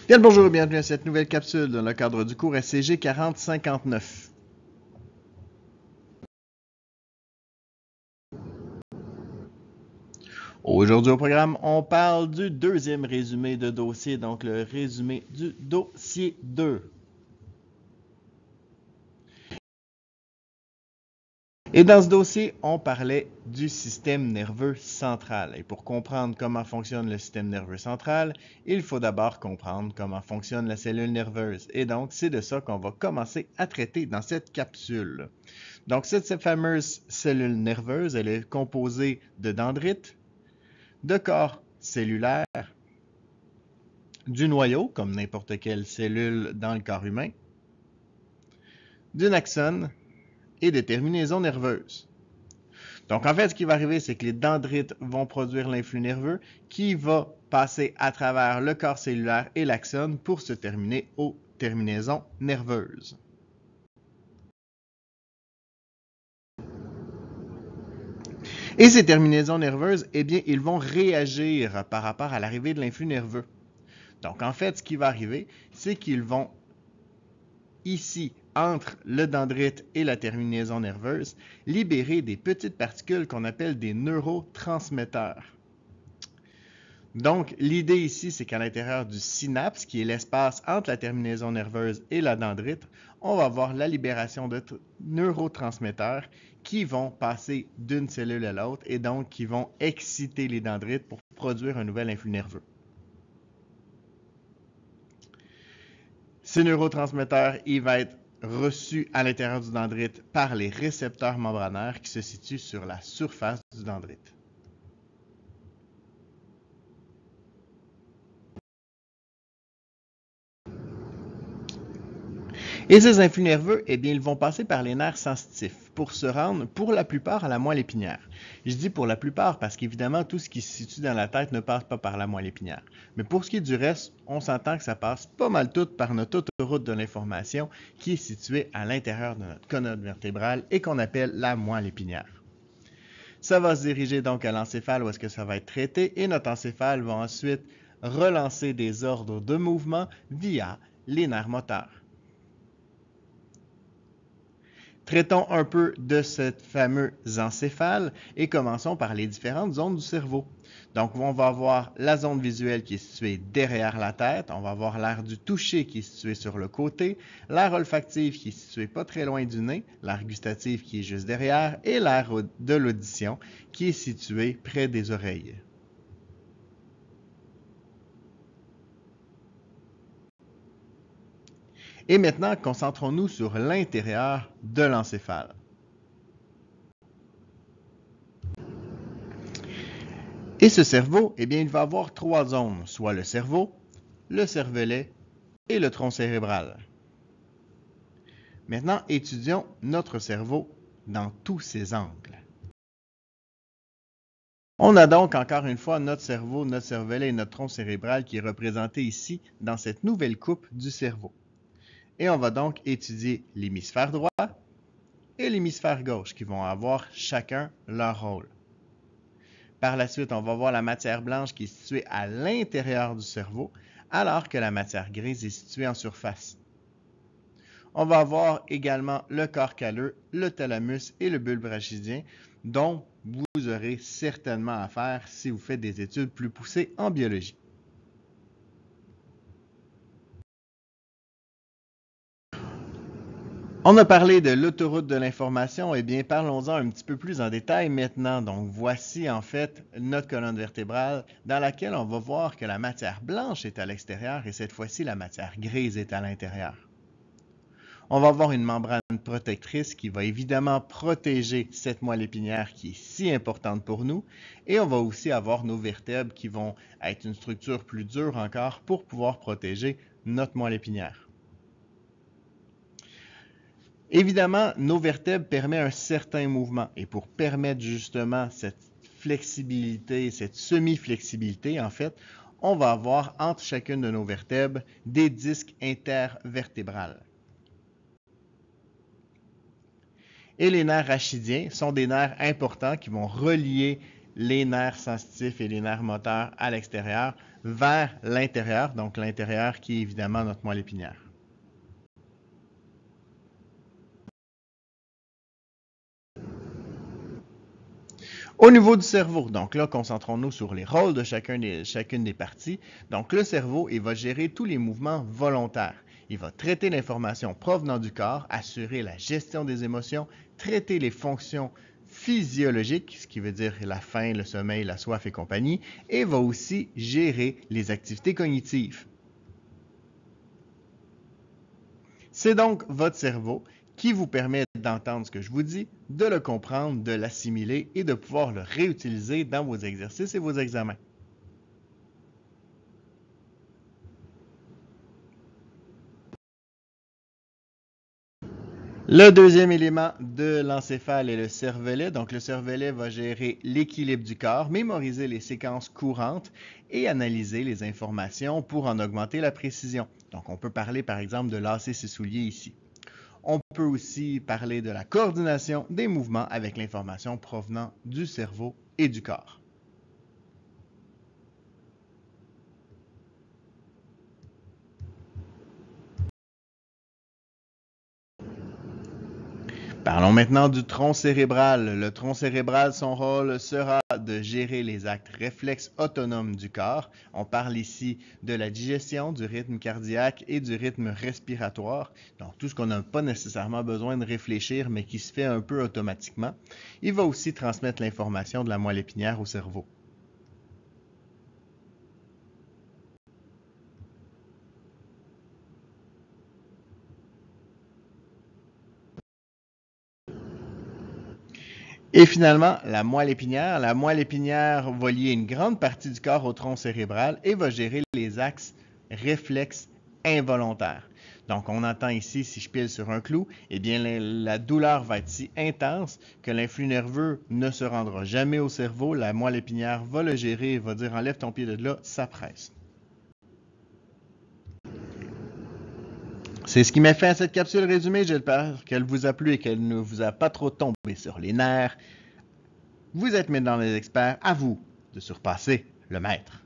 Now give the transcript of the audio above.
Bien le bonjour et bienvenue à cette nouvelle capsule dans le cadre du cours SCG 4059. Aujourd'hui au programme, on parle du deuxième résumé de dossier, donc le résumé du dossier 2. Et dans ce dossier, on parlait du système nerveux central. Et pour comprendre comment fonctionne le système nerveux central, il faut d'abord comprendre comment fonctionne la cellule nerveuse. Et donc, c'est de ça qu'on va commencer à traiter dans cette capsule. Donc, cette fameuse cellule nerveuse, elle est composée de dendrites, de corps cellulaires, du noyau, comme n'importe quelle cellule dans le corps humain, d'une axone et de terminaisons nerveuses. Donc, en fait, ce qui va arriver, c'est que les dendrites vont produire l'influx nerveux qui va passer à travers le corps cellulaire et l'axone pour se terminer aux terminaisons nerveuses. Et ces terminaisons nerveuses, eh bien, ils vont réagir par rapport à l'arrivée de l'influx nerveux. Donc, en fait, ce qui va arriver, c'est qu'ils vont, ici, entre le dendrite et la terminaison nerveuse, libérer des petites particules qu'on appelle des neurotransmetteurs. Donc, l'idée ici, c'est qu'à l'intérieur du synapse, qui est l'espace entre la terminaison nerveuse et la dendrite, on va avoir la libération de neurotransmetteurs qui vont passer d'une cellule à l'autre et donc qui vont exciter les dendrites pour produire un nouvel influx nerveux. Ces neurotransmetteurs, il va être reçu à l'intérieur du dendrite par les récepteurs membranaires qui se situent sur la surface du dendrite. Et ces influx nerveux, eh bien, ils vont passer par les nerfs sensitifs pour se rendre, pour la plupart, à la moelle épinière. Je dis pour la plupart parce qu'évidemment, tout ce qui se situe dans la tête ne passe pas par la moelle épinière. Mais pour ce qui est du reste, on s'entend que ça passe pas mal tout par notre autoroute de l'information qui est située à l'intérieur de notre colonne vertébrale et qu'on appelle la moelle épinière. Ça va se diriger donc à l'encéphale où est-ce que ça va être traité et notre encéphale va ensuite relancer des ordres de mouvement via les nerfs moteurs. Traitons un peu de cette fameuse encéphale et commençons par les différentes zones du cerveau. Donc, on va avoir la zone visuelle qui est située derrière la tête, on va avoir l'aire du toucher qui est situé sur le côté, l'aire olfactive qui est située pas très loin du nez, l'aire gustative qui est juste derrière et l'aire de l'audition qui est située près des oreilles. Et maintenant, concentrons-nous sur l'intérieur de l'encéphale. Et ce cerveau, eh bien, il va avoir trois zones, soit le cerveau, le cervelet et le tronc cérébral. Maintenant, étudions notre cerveau dans tous ses angles. On a donc encore une fois notre cerveau, notre cervelet et notre tronc cérébral qui est représenté ici dans cette nouvelle coupe du cerveau. Et on va donc étudier l'hémisphère droit et l'hémisphère gauche qui vont avoir chacun leur rôle. Par la suite, on va voir la matière blanche qui est située à l'intérieur du cerveau, alors que la matière grise est située en surface. On va avoir également le corps calleux, le thalamus et le bulbe rachidien, dont vous aurez certainement à faire si vous faites des études plus poussées en biologie. On a parlé de l'autoroute de l'information, eh bien parlons-en un petit peu plus en détail maintenant. Donc voici en fait notre colonne vertébrale dans laquelle on va voir que la matière blanche est à l'extérieur et cette fois-ci la matière grise est à l'intérieur. On va avoir une membrane protectrice qui va évidemment protéger cette moelle épinière qui est si importante pour nous et on va aussi avoir nos vertèbres qui vont être une structure plus dure encore pour pouvoir protéger notre moelle épinière. Évidemment, nos vertèbres permettent un certain mouvement et pour permettre justement cette flexibilité, cette semi-flexibilité en fait, on va avoir entre chacune de nos vertèbres des disques intervertébrales. Et les nerfs rachidiens sont des nerfs importants qui vont relier les nerfs sensitifs et les nerfs moteurs à l'extérieur vers l'intérieur, donc l'intérieur qui est évidemment notre moelle épinière. Au niveau du cerveau, donc là, concentrons-nous sur les rôles de chacune des parties. Donc le cerveau, il va gérer tous les mouvements volontaires. Il va traiter l'information provenant du corps, assurer la gestion des émotions, traiter les fonctions physiologiques, ce qui veut dire la faim, le sommeil, la soif et compagnie, et va aussi gérer les activités cognitives. C'est donc votre cerveau qui vous permet d'entendre ce que je vous dis, de le comprendre, de l'assimiler et de pouvoir le réutiliser dans vos exercices et vos examens. Le deuxième élément de l'encéphale est le cervelet. Donc, le cervelet va gérer l'équilibre du corps, mémoriser les séquences courantes et analyser les informations pour en augmenter la précision. Donc, on peut parler par exemple de lasser ses souliers ici. On peut aussi parler de la coordination des mouvements avec l'information provenant du cerveau et du corps. Parlons maintenant du tronc cérébral. Le tronc cérébral, son rôle sera de gérer les actes réflexes autonomes du corps. On parle ici de la digestion, du rythme cardiaque et du rythme respiratoire. Donc tout ce qu'on n'a pas nécessairement besoin de réfléchir, mais qui se fait un peu automatiquement. Il va aussi transmettre l'information de la moelle épinière au cerveau. Et finalement, la moelle épinière. La moelle épinière va lier une grande partie du corps au tronc cérébral et va gérer les axes réflexes involontaires. Donc, on entend ici, si je pile sur un clou, eh bien, la douleur va être si intense que l'influx nerveux ne se rendra jamais au cerveau. La moelle épinière va le gérer et va dire « enlève ton pied de là, ça presse ». C'est ce qui met fin à cette capsule résumée. J'espère qu'elle vous a plu et qu'elle ne vous a pas trop tombé sur les nerfs. Vous êtes maintenant les experts, à vous de surpasser le maître.